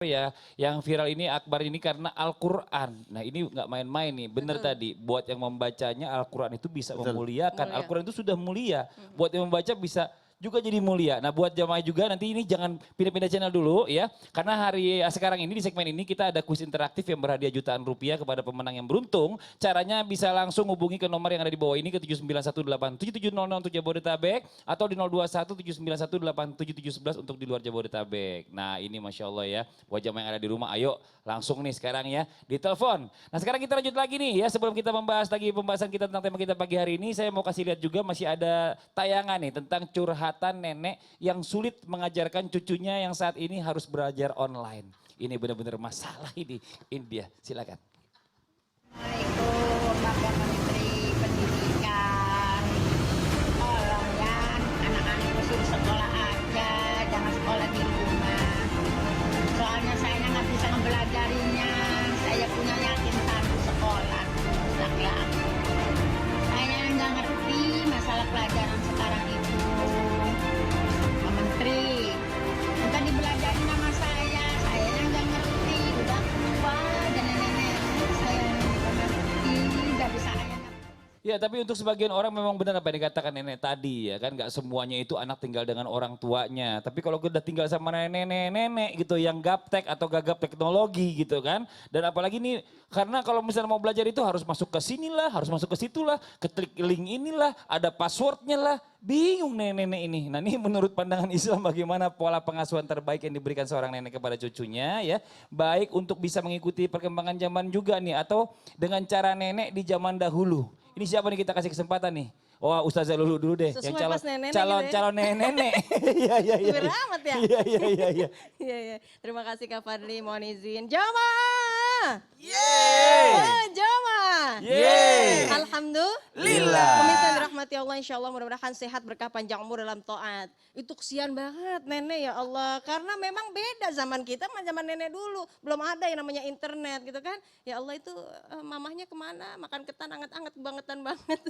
Ya, yang viral ini Akbar ini karena Al-Quran. Nah ini nggak main-main nih, bener Betul. tadi. Buat yang membacanya Al-Quran itu bisa Betul. memuliakan. Mulia. Al-Quran itu sudah mulia. Buat yang membaca bisa juga jadi mulia. Nah buat jamaah juga nanti ini jangan pindah-pindah channel dulu ya. Karena sekarang ini di segmen ini kita ada kuis interaktif yang berhadiah jutaan rupiah kepada pemenang yang beruntung. Caranya bisa langsung hubungi ke nomor yang ada di bawah ini ke 79187700 untuk Jabodetabek. Atau di 021791877711 untuk di luar Jabodetabek. Nah ini Masya Allah ya. Buat jamaah yang ada di rumah ayo langsung nih sekarang ya ditelepon. Nah sekarang kita lanjut lagi nih ya sebelum kita membahas lagi pembahasan kita tentang tema kita pagi hari ini. Saya mau kasih lihat juga masih ada tayangan nih tentang curhatan nenek yang sulit mengajarkan cucunya yang saat ini harus belajar online. Ini benar-benar masalah ini. Ini dia, silakan. Assalamualaikum Bapak Menteri Pendidikan. Tolong ya anak-anak suruh sekolah aja, jangan sekolah di rumah. Soalnya saya nggak bisa ngebelajarinya. Saya punya yakin satu sekolah. Laki-laki. Saya nggak ngerti masalah pelajaran sekarang itu. Pak Menteri, minta dibelajarin sama saya. Saya nggak ngerti, udah tua dan nenek-nenek. Saya nggak ngerti, nggak bisa ayah. Ya tapi untuk sebagian orang memang benar apa yang dikatakan nenek tadi ya kan. Gak semuanya itu anak tinggal dengan orang tuanya. Tapi kalau udah tinggal sama nenek-nenek gitu yang gaptek atau gagap teknologi gitu kan. Dan apalagi nih karena kalau misalnya mau belajar itu harus masuk ke sinilah, harus masuk ke situlah, ke klik link inilah, ada passwordnya lah. Bingung nenek-nenek ini. Nah ini menurut pandangan Islam bagaimana pola pengasuhan terbaik yang diberikan seorang nenek kepada cucunya ya. Baik untuk bisa mengikuti perkembangan zaman juga nih atau dengan cara nenek di zaman dahulu. Ini siapa nih kita kasih kesempatan nih? Oh Ustazah Lulu dulu deh. Sesuai Yang pas nenek-nenek calon gitu ya. calon nenek-nenek. Iya iya iya. Supir amat ya. Iya iya iya iya. Iya, iya. Terima kasih Kak Fadli, mohon izin. Jamaah! Yeay! Jamaah! Yeay! Alhamdulillah. Pemirsa yang dirahmati Allah, insya Allah mudah-mudahan sehat berkah panjang umur dalam taat. Itu kesian banget nenek ya Allah. Karena memang beda zaman kita sama zaman nenek dulu. Belum ada yang namanya internet gitu kan. Ya Allah itu mamahnya kemana, makan ketan anget-anget kebangetan banget.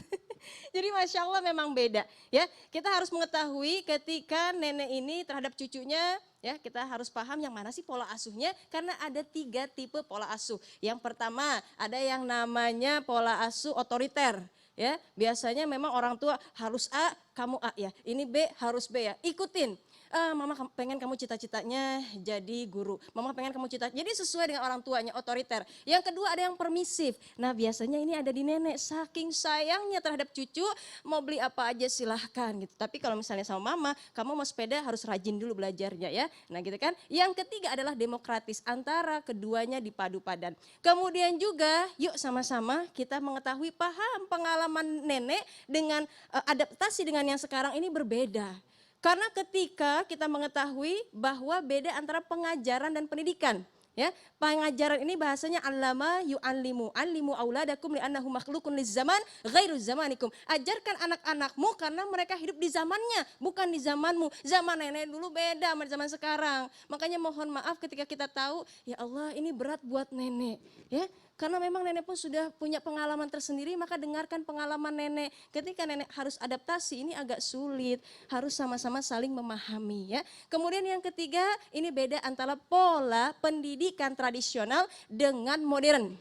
Jadi Masya Allah memang beda ya. Kita harus mengetahui ketika nenek ini terhadap cucunya ya kita harus paham yang mana sih pola asuhnya karena ada 3 tipe pola asuh. Yang pertama ada yang namanya pola asuh otoriter. Ya, biasanya memang orang tua harus A, kamu A ya. Ini B, harus B ya. Ikutin. Mama pengen kamu cita-citanya jadi guru. Mama pengen kamu jadi sesuai dengan orang tuanya, otoriter. Yang kedua ada yang permisif. Nah biasanya ini ada di nenek. Saking sayangnya terhadap cucu, mau beli apa aja silahkan gitu. Tapi kalau misalnya sama mama, kamu mau sepeda harus rajin dulu belajarnya ya. Nah gitu kan. Yang ketiga adalah demokratis. Antara keduanya dipadu padan. Kemudian juga yuk sama-sama kita mengetahui paham pengalaman nenek dengan adaptasi dengan yang sekarang ini berbeda. Karena ketika kita mengetahui bahwa beda antara pengajaran dan pendidikan. Ya, pengajaran ini bahasanya allama yu'allimu, allimu auladakum li'annahu makhlukun lizaman ghairu zamanikum. Ajarkan anak-anakmu karena mereka hidup di zamannya, bukan di zamanmu. Zaman nenek dulu beda sama zaman sekarang. Makanya mohon maaf ketika kita tahu, ya Allah ini berat buat nenek. Ya, karena memang nenek pun sudah punya pengalaman tersendiri, maka dengarkan pengalaman nenek. Ketika nenek harus adaptasi, ini agak sulit. Harus sama-sama saling memahami ya. Kemudian yang ketiga, ini beda antara pola pendidikan tradisional dengan modern.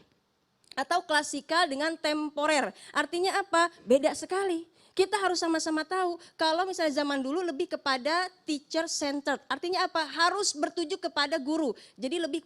Atau klasikal dengan temporer. Artinya apa? Beda sekali. Kita harus sama-sama tahu kalau misalnya zaman dulu lebih kepada teacher centered. Artinya apa? Harus bertuju kepada guru. Jadi lebih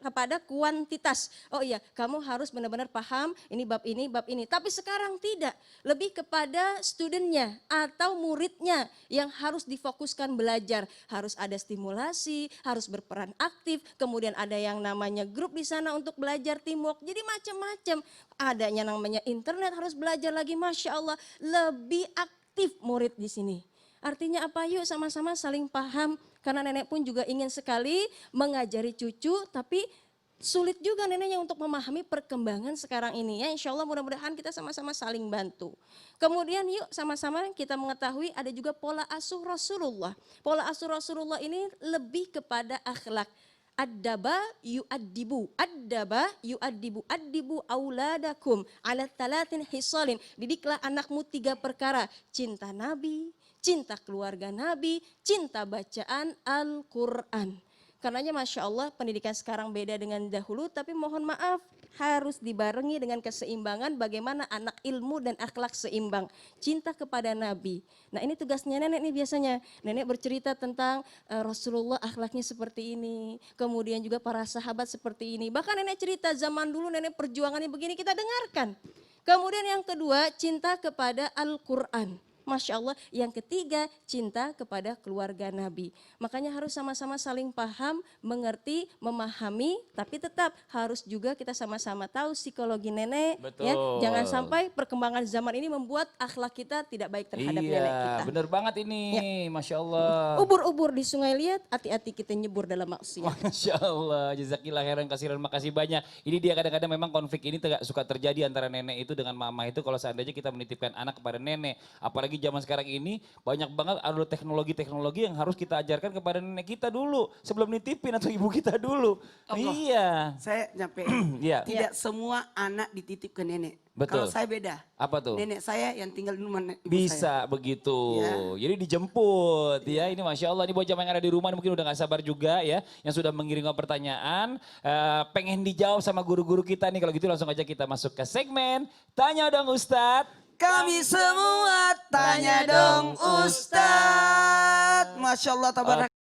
kepada kuantitas. Oh iya, kamu harus benar-benar paham ini bab ini, bab ini. Tapi sekarang tidak. Lebih kepada studentnya atau muridnya yang harus difokuskan belajar. Harus ada stimulasi, harus berperan aktif. Kemudian ada yang namanya grup di sana untuk belajar teamwork. Jadi macam-macam. Adanya namanya internet harus belajar lagi, Masya Allah. Lebih aktif murid di sini. Artinya apa? Yuk sama-sama saling paham. Karena nenek pun juga ingin sekali mengajari cucu, tapi sulit juga neneknya untuk memahami perkembangan sekarang ini. Ya, insya Allah mudah-mudahan kita sama-sama saling bantu. Kemudian yuk sama-sama kita mengetahui ada juga pola asuh Rasulullah. Pola asuh Rasulullah ini lebih kepada akhlak. Addaba yu'addibu, addibu auladakum ala talatin hisalin. Didiklah anakmu 3 perkara, cinta Nabi, cinta keluarga Nabi, cinta bacaan Al-Quran. Karenanya Masya Allah pendidikan sekarang beda dengan dahulu, tapi mohon maaf harus dibarengi dengan keseimbangan bagaimana anak ilmu dan akhlak seimbang. Cinta kepada Nabi. Nah ini tugasnya nenek nih biasanya. Nenek bercerita tentang Rasulullah akhlaknya seperti ini. Kemudian juga para sahabat seperti ini. Bahkan nenek cerita zaman dulu nenek perjuangannya begini, kita dengarkan. Kemudian yang kedua cinta kepada Al-Quran. Masya Allah. Yang ketiga, cinta kepada keluarga Nabi. Makanya harus sama-sama saling paham, mengerti, memahami, tapi tetap harus juga kita sama-sama tahu psikologi nenek. Betul. Ya, jangan sampai perkembangan zaman ini membuat akhlak kita tidak baik terhadap nenek kita. Iya, bener banget ini, Masya Allah. Ubur-ubur di sungai liat, hati-hati kita nyebur dalam maksiat. Masya Allah, jazakillah khairan kasiran, makasih banyak. Ini dia kadang-kadang memang konflik ini suka terjadi antara nenek itu dengan mama itu kalau seandainya kita menitipkan anak kepada nenek. Apalagi zaman sekarang ini banyak banget ada teknologi-teknologi yang harus kita ajarkan kepada nenek kita dulu. Sebelum nitipin atau ibu kita dulu. Allah. Iya. Saya nyampe. Iya. Tidak semua anak dititip ke nenek. Betul. Kalau saya beda. Apa tuh? Nenek saya yang tinggal di rumah ibu saya. Bisa begitu. Ya. Jadi dijemput ya. Ini Masya Allah. Ini buat jamaah yang ada di rumah mungkin udah gak sabar juga ya. Yang sudah mengirimkan pertanyaan. Pengen dijawab sama guru-guru kita nih. Kalau gitu langsung aja kita masuk ke segmen Tanya Dong Ustadz. Kami semua tanya dong Ustadz. Masya Allah, tabarakallah.